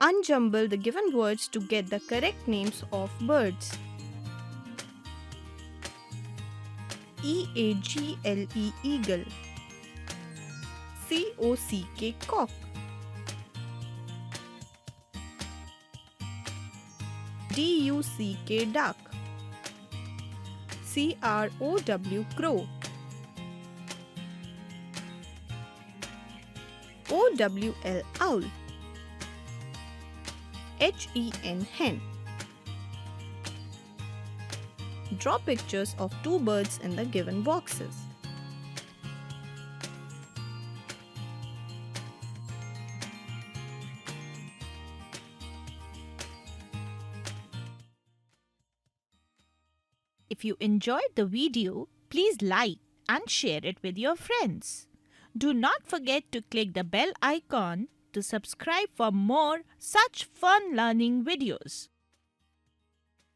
Unjumble the given words to get the correct names of birds. Eagle, eagle. Cock, cock. Duck, duck. Crow, crow. Owl, owl. Hen, hen. Draw pictures of two birds in the given boxes. If you enjoyed the video, please like and share it with your friends. Do not forget to click the bell icon to subscribe for more such fun learning videos.